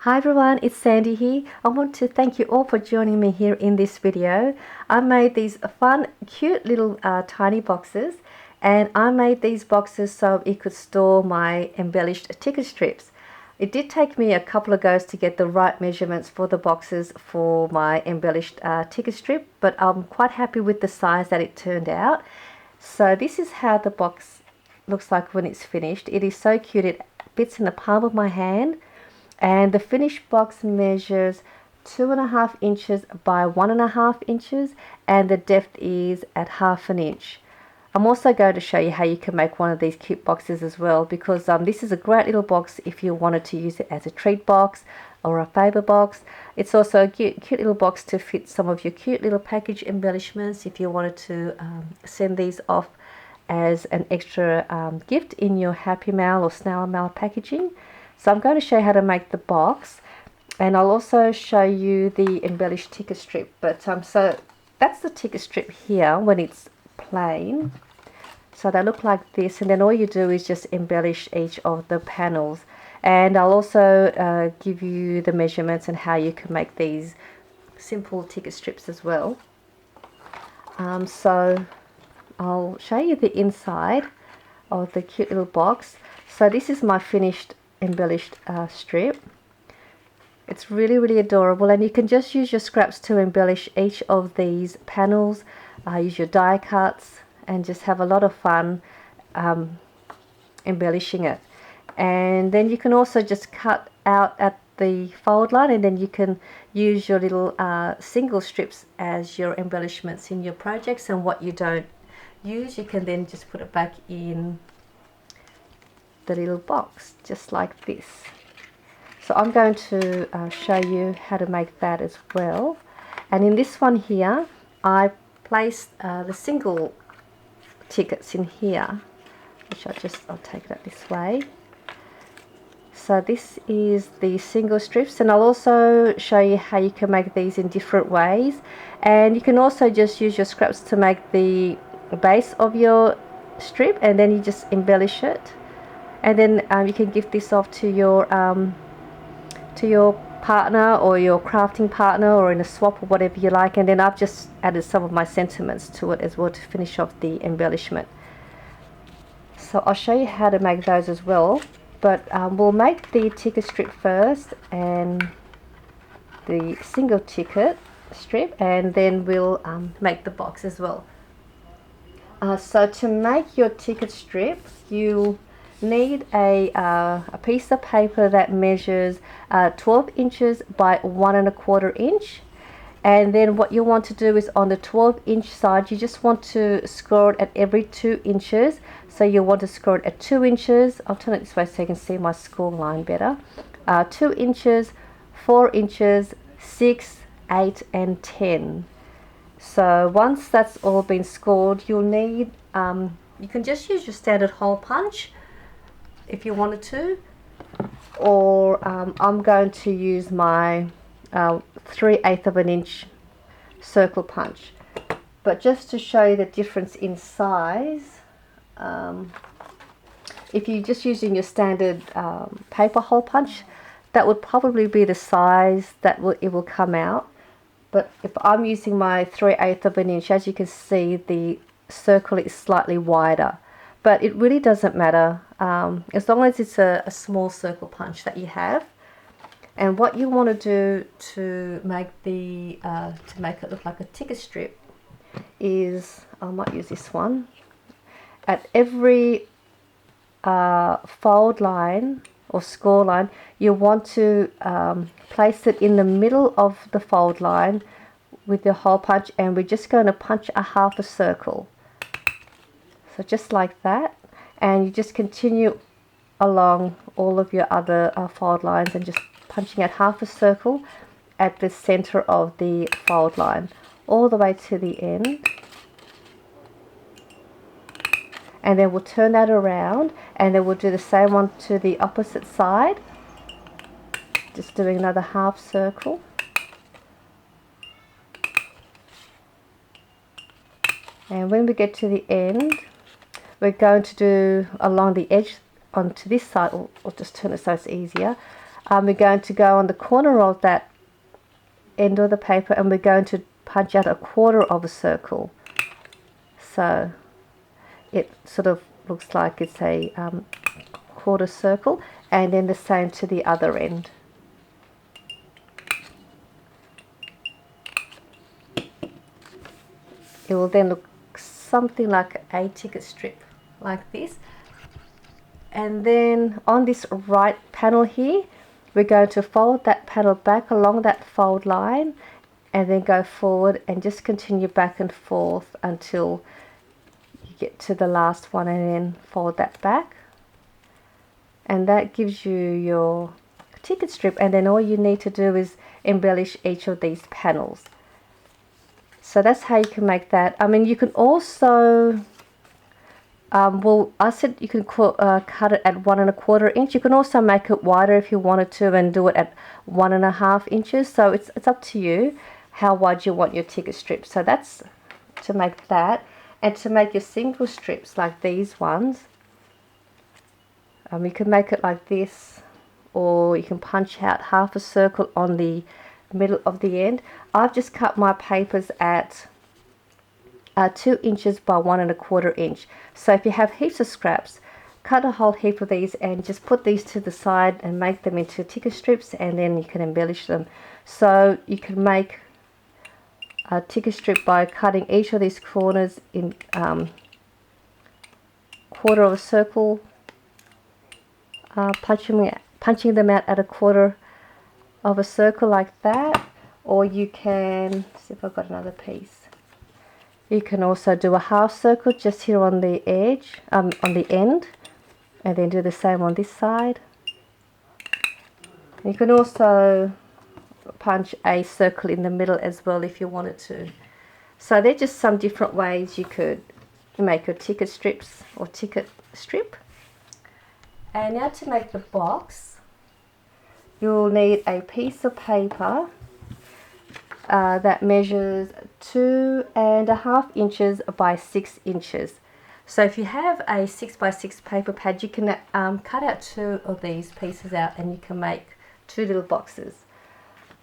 Hi everyone, it's Sandy here. I want to thank you all for joining me here in this video. I made these fun, cute little tiny boxes, and I made these boxes so it could store my embellished ticket strips. It did take me a couple of goes to get the right measurements for the boxes for my embellished ticket strip, but I'm quite happy with the size that it turned out. So this is how the box looks like when it's finished. It is so cute, it fits in the palm of my hand. And the finished box measures 2.5 inches by 1.5 inches, and the depth is at 1/2 inch. I'm also going to show you how you can make one of these cute boxes as well, because this is a great little box if you wanted to use it as a treat box or a favour box. It's also a cute little box to fit some of your cute little package embellishments if you wanted to send these off as an extra gift in your Happy Mail or Snail Mail packaging. So I'm going to show you how to make the box, and I'll also show you the embellished ticket strip. But so that's the ticket strip here when it's plain. So they look like this, and then all you do is just embellish each of the panels. And I'll also give you the measurements and how you can make these simple ticket strips as well. So I'll show you the inside of the cute little box. So this is my finished embellished strip. It's really adorable, and you can just use your scraps to embellish each of these panels. Use your die cuts and just have a lot of fun embellishing it. And then you can also just cut out at the fold line, and then you can use your little single strips as your embellishments in your projects, and what you don't use you can then just put it back in the little box just like this. So I'm going to show you how to make that as well. And in this one here I placed the single tickets in here, which I'll take that this way. So this is the single strips, and I'll also show you how you can make these in different ways. And you can also just use your scraps to make the base of your strip, and then you just embellish it. And then you can give this off to your partner or your crafting partner, or in a swap or whatever you like. And then I've just added some of my sentiments to it as well to finish off the embellishment. So I'll show you how to make those as well, but we'll make the ticket strip first and the single ticket strip, and then we'll make the box as well. So to make your ticket strip, you need a piece of paper that measures 12 inches by 1.25 inch, and then what you want to do is on the 12-inch side you just want to score it at every 2 inches. So you want to score it at 2 inches. I'll turn it this way so you can see my score line better. 2 inches, 4 inches, 6, 8 and 10. So once that's all been scored, you'll need you can just use your standard hole punch if you wanted to, or I'm going to use my 3/8 of an inch circle punch. But just to show you the difference in size, if you're just using your standard paper hole punch, that would probably be the size that it will come out. But if I'm using my 3/8 of an inch, as you can see, the circle is slightly wider. But it really doesn't matter as long as it's a small circle punch that you have. And what you want to do to make it look like a ticket strip is, I might use this one, at every fold line or score line you want to place it in the middle of the fold line with your hole punch, and we're just going to punch a half a circle. So just like that, and you just continue along all of your other fold lines and just punching at half a circle at the center of the fold line all the way to the end. And then we'll turn that around, and then we'll do the same one to the opposite side, just doing another half circle. And when we get to the end, we're going to do along the edge onto this side, or just turn it so it's easier. we're going to go on the corner of that end of the paper, and we're going to punch out a quarter of a circle. So it sort of looks like it's a quarter circle, and then the same to the other end. It will then look something like a ticket strip like this. And then on this right panel here, we're going to fold that panel back along that fold line, and then go forward and just continue back and forth until you get to the last one, and then fold that back. And that gives you your ticket strip, and then all you need to do is embellish each of these panels. So that's how you can make that. I mean, you can also well, I said you can cut it at 1 1/4 inch. You can also make it wider if you wanted to, and do it at 1 1/2 inches. So it's up to you how wide you want your ticket strip. So that's to make that. And to make your single strips like these ones, you can make it like this, or you can punch out half a circle on the middle of the end. I've just cut my papers at 2 inches by 1 1/4 inch. So if you have heaps of scraps, cut a whole heap of these and just put these to the side and make them into ticket strips, and then you can embellish them. So you can make a ticket strip by cutting each of these corners in quarter of a circle, punching them out at a quarter of a circle like that. Or you can see if I've got another piece. You can also do a half circle just here on the edge, on the end, and then do the same on this side. You can also punch a circle in the middle as well if you wanted to. So they're just some different ways you could make your ticket strips or ticket strip. And now to make the box, you'll need a piece of paper that measures 2 1/2 inches by 6 inches. So if you have a 6 by 6 paper pad, you can cut out 2 of these pieces out, and you can make 2 little boxes.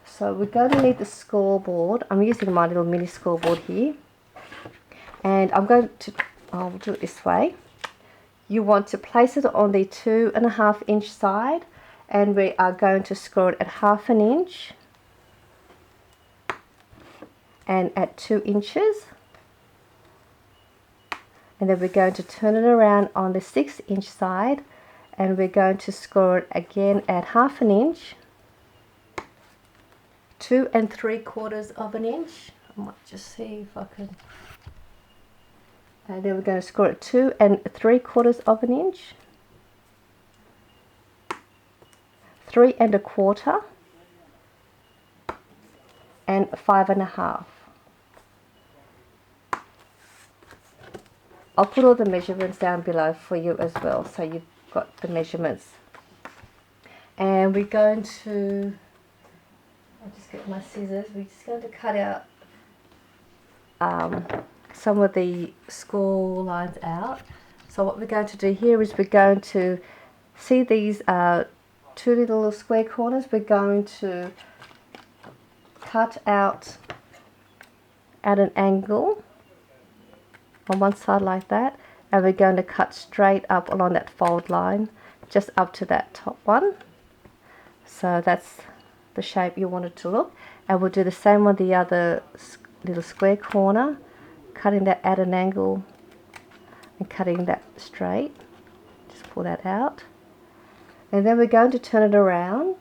So we're going to need the scoreboard. I'm using my little mini scoreboard here, and I'll do it this way. You want to place it on the 2 1/2 inch side, and we are going to score it at 1/2 inch and at 2 inches, and then we're going to turn it around on the 6 inch side, and we're going to score it again at 1/2 inch, 2 3/4 inch. I might just see if I can. And then we're going to score it 2 3/4 inch, 3 1/4, and 5 1/2. I'll put all the measurements down below for you as well, so you've got the measurements. And we're going to, I'll just get my scissors, we're just going to cut out some of the score lines out. So what we're going to do here is we're going to see these 2 little square corners. We're going to cut out at an angle on one side like that, and we're going to cut straight up along that fold line just up to that top one. So that's the shape you want it to look, and we'll do the same on the other little square corner, cutting that at an angle and cutting that straight. Just pull that out, and then we're going to turn it around,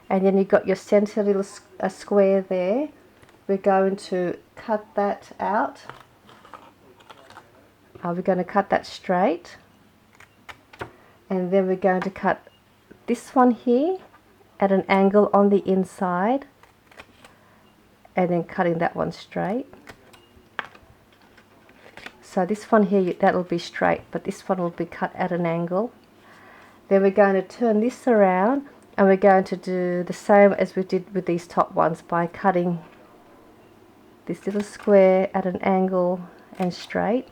and then you've got your center little square there. We're going to cut that out. We're going to cut that straight, and then we're going to cut this one here at an angle on the inside, and then cutting that one straight. So this one here, that'll be straight, but this one will be cut at an angle. Then we're going to turn this around, and we're going to do the same as we did with these top ones by cutting this little square at an angle and straight.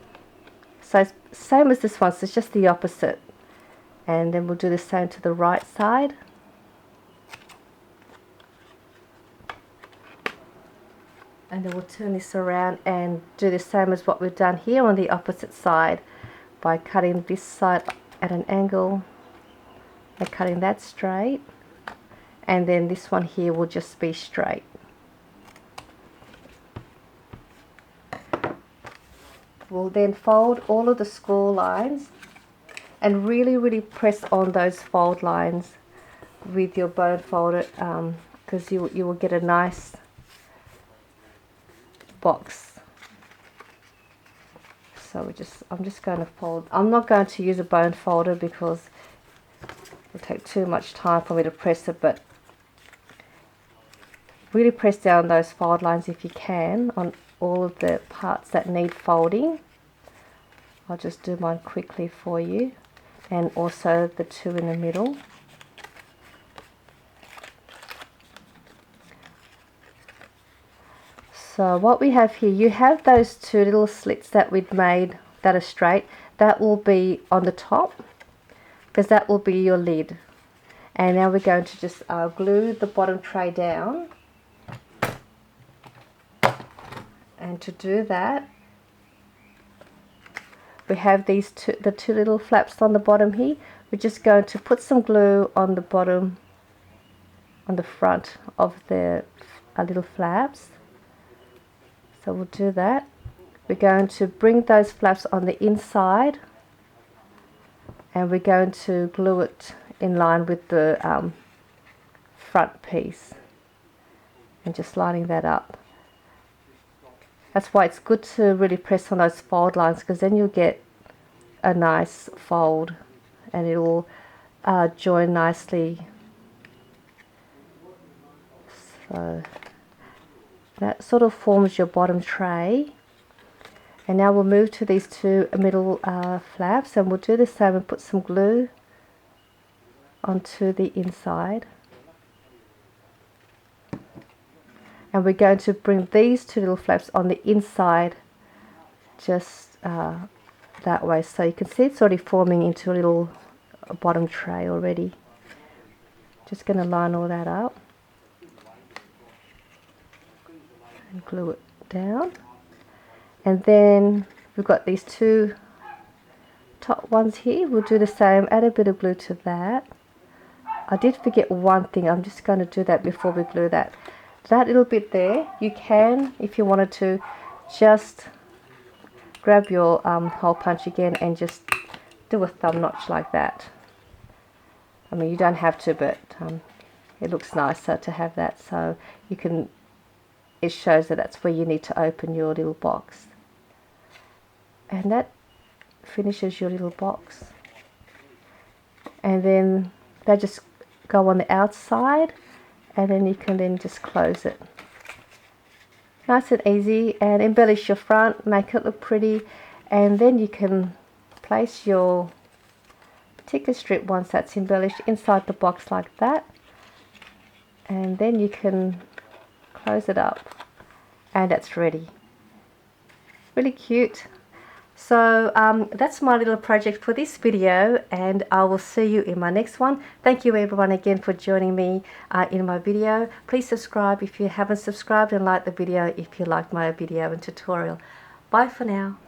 So it's same as this one, so it's just the opposite. And then we'll do the same to the right side. And then we'll turn this around and do the same as what we've done here on the opposite side by cutting this side at an angle and cutting that straight, and then this one here will just be straight. We'll then fold all of the score lines and really press on those fold lines with your bone folder, because you will get a nice box. So I'm just going to fold. I'm not going to use a bone folder because it'll take too much time for me to press it, but really press down those fold lines if you can on all of the parts that need folding. I'll just do mine quickly for you, and also the two in the middle. So what we have here, you have those two little slits that we'd made that are straight. That will be on the top, because that will be your lid. And now we're going to just glue the bottom tray down. And to do that, we have the two little flaps on the bottom here. We're just going to put some glue on the bottom, on the front of the little flaps. So we'll do that. We're going to bring those flaps on the inside, and we're going to glue it in line with the front piece, and just lining that up. That's why it's good to really press on those fold lines, because then you'll get a nice fold and it'll join nicely. So that sort of forms your bottom tray. And now we'll move to these two middle flaps, and we'll do the same and put some glue onto the inside. And we're going to bring these two little flaps on the inside, just that way. So you can see it's already forming into a little bottom tray already. Just going to line all that up and glue it down. And then we've got these two top ones here. We'll do the same, add a bit of glue to that. I did forget one thing. I'm just going to do that before we glue that. That little bit there, you can, if you wanted to, just grab your hole punch again and just do a thumb notch like that. I mean, you don't have to, but it looks nicer to have that, so you can, it shows that that's where you need to open your little box. And that finishes your little box. And then they just go on the outside, and then you can then just close it. Nice and easy, and embellish your front, make it look pretty, and then you can place your ticker strip once that's embellished inside the box like that, and then you can close it up, and it's ready. Really cute. So that's my little project for this video, and I will see you in my next one. Thank you everyone again for joining me in my video. Please subscribe if you haven't subscribed, and like the video if you liked my video and tutorial. Bye for now.